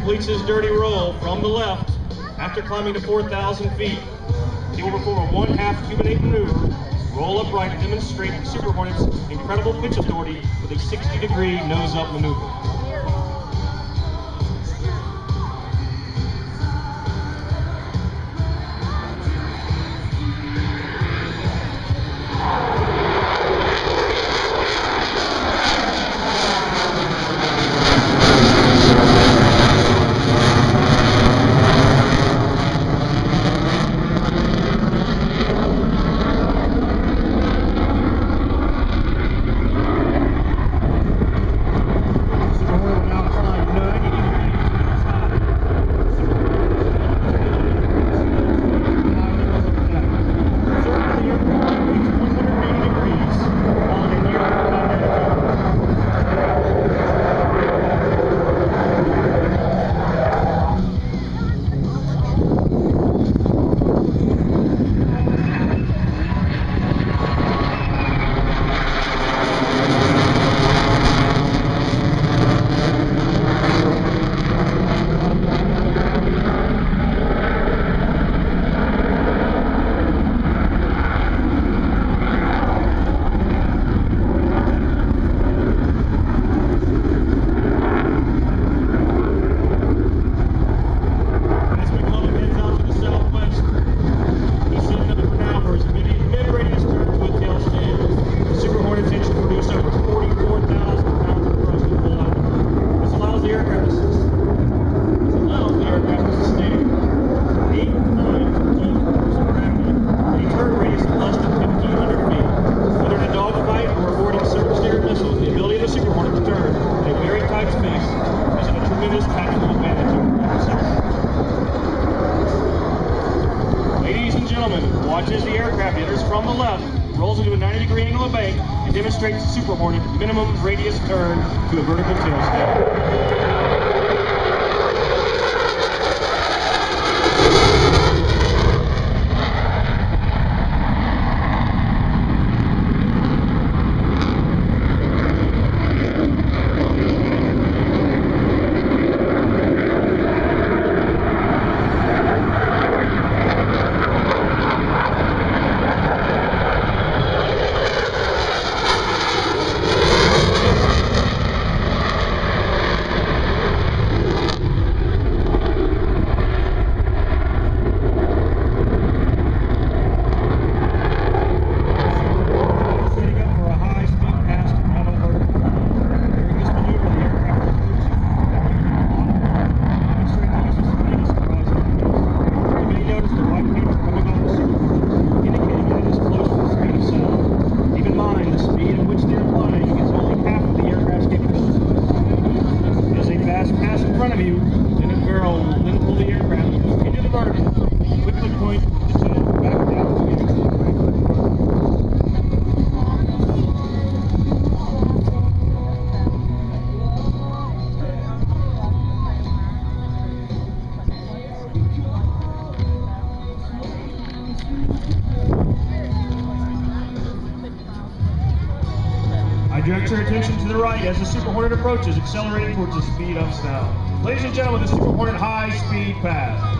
completes his dirty roll from the left after climbing to 4,000 feet. He will perform a 1/2 Cuban 8 maneuver, roll upright to demonstrate the Super Hornet's incredible pitch authority with a 60-degree nose-up maneuver. Watches the aircraft enters from the left, rolls into a 90-degree angle of bank, and demonstrates the Super Hornet minimum radius turn to a vertical tail step. Direct your attention to the right as the Super Hornet approaches, accelerating towards the speed of sound. Ladies and gentlemen, the Super Hornet high-speed pass.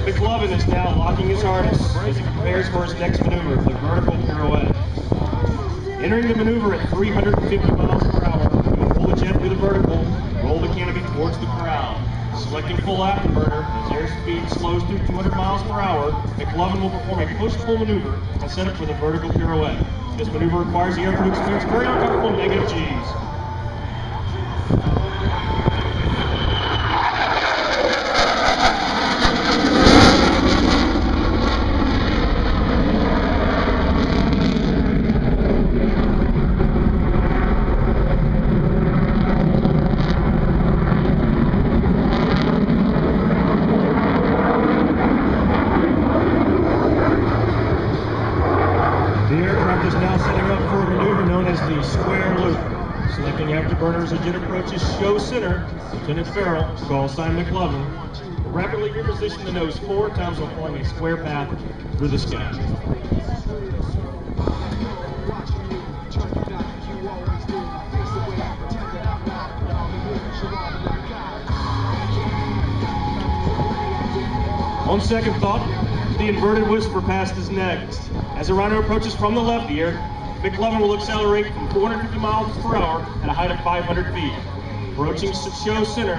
McLovin is now locking his harness as he prepares for his next maneuver, the vertical pirouette. Entering the maneuver at 350 miles per hour, he will pull the jet through the vertical, roll the canopy towards the corral. Selecting full afterburner, as airspeed slows through 200 miles per hour, McLovin will perform a push-pull maneuver and set up for the vertical pirouette. This maneuver requires the aircrew to experience very uncomfortable negative G's. Lifting afterburners as jet approaches show center, Lieutenant Farrell, call sign McLovin, will rapidly reposition the nose 4 times while flying a square path through the sky. On second thought, the inverted whisper pass is next. As the Rhino approaches from the left ear, McLovin will accelerate from 450 miles per hour at a height of 500 feet. Approaching show center,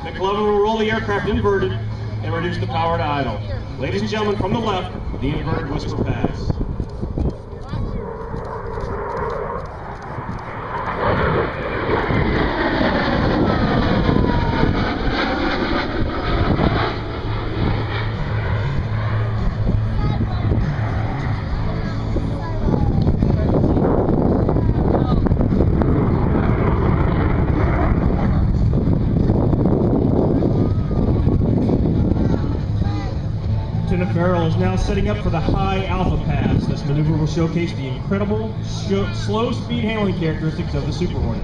McLovin will roll the aircraft inverted and reduce the power to idle. Ladies and gentlemen, from the left, the inverted whisper pass. Lieutenant Farrell is now setting up for the high alpha pass. This maneuver will showcase the incredible slow speed handling characteristics of the Super Hornet.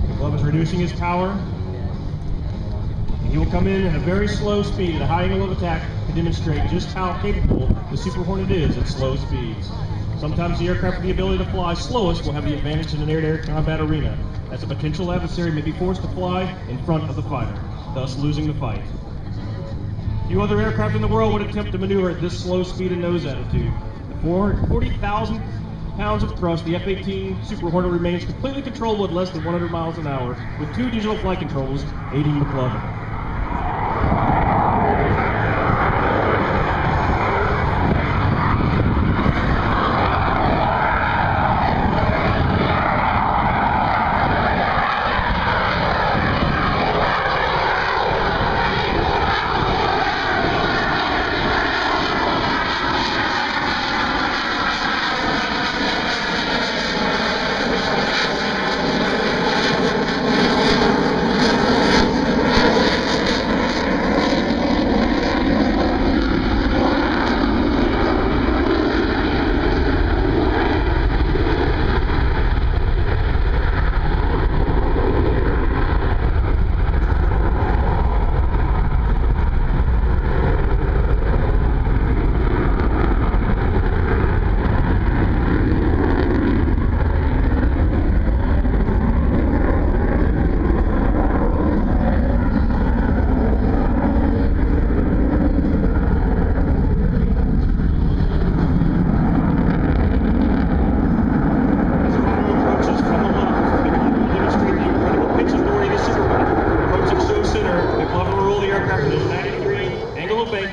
McLovin is reducing his power, and he will come in at a very slow speed at a high angle of attack to demonstrate just how capable the Super Hornet is at slow speeds. Sometimes the aircraft with the ability to fly slowest will have the advantage in an air-to-air combat arena, as a potential adversary may be forced to fly in front of the fighter, thus losing the fight. Few other aircraft in the world would attempt to maneuver at this slow speed and nose attitude. At 440,000 pounds of thrust, the F-18 Super Hornet remains completely controllable at less than 100 miles an hour, with 2 digital flight controls aiding McLovin.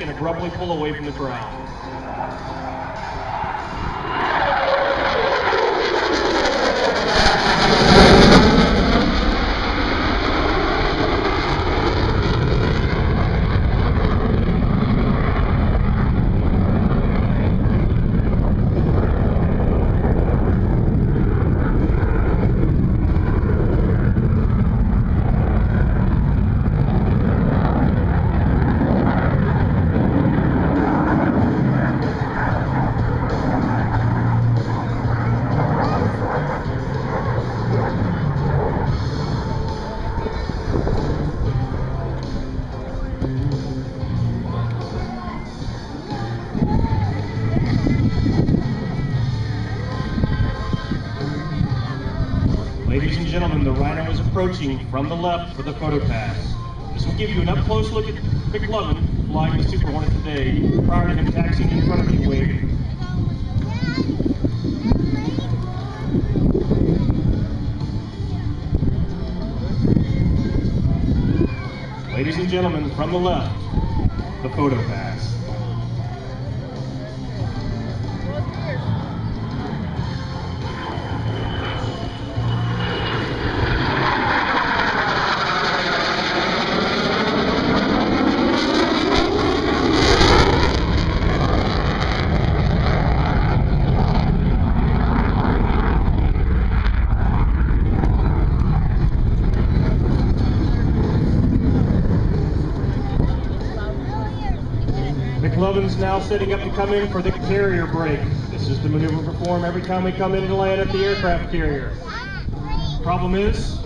And abruptly pull away from the ground. Ladies and gentlemen, the Rhino is approaching from the left for the photo pass. This will give you an up-close look at McLovin flying the Super Hornet today, prior to him taxiing in front of you waving. Ladies and gentlemen, from the left, the photo pass. McLovin's now setting up to come in for the carrier brake. This is the maneuver performed every time we come in to land at the aircraft carrier. Problem is,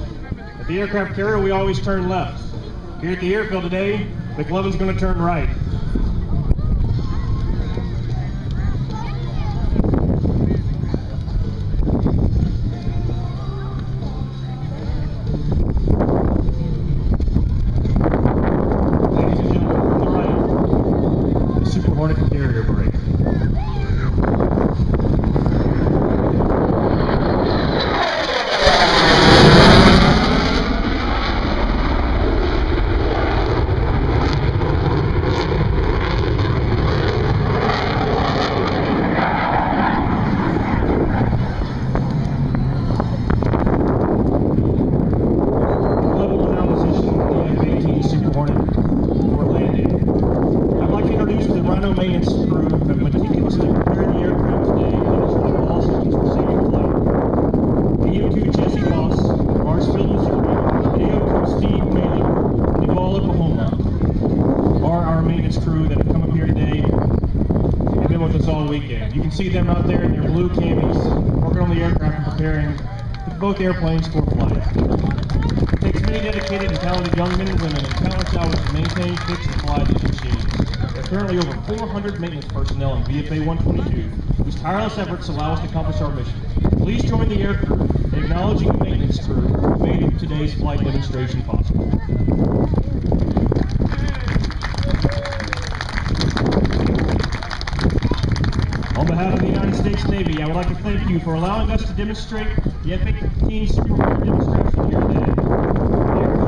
at the aircraft carrier, we always turn left. Here at the airfield today, McLovin's going to turn right. Ladies and gentlemen, from the right, the Super Hornet carrier brake. Maintenance crew have meticulously prepared the aircraft today and ensured that all systems were safe in flight. AO2 Jesse Moss, Marsfield, Missouri, and AO2 Steve Malin, Duvall, Oklahoma, are our maintenance crew that have come up here today and been with us all weekend. You can see them out there in their blue camis, working on the aircraft and preparing both airplanes for flight. It takes many dedicated and talented young men and women and countless hours to maintain, fix, and fly these machines. There are currently over 400 maintenance personnel in VFA 122 whose tireless efforts allow us to accomplish our mission. Please join the aircrew in acknowledging the maintenance crew who made today's flight demonstration possible. On behalf of the United States Navy, I would like to thank you for allowing us to demonstrate the F-18 Super Hornet demonstration here today.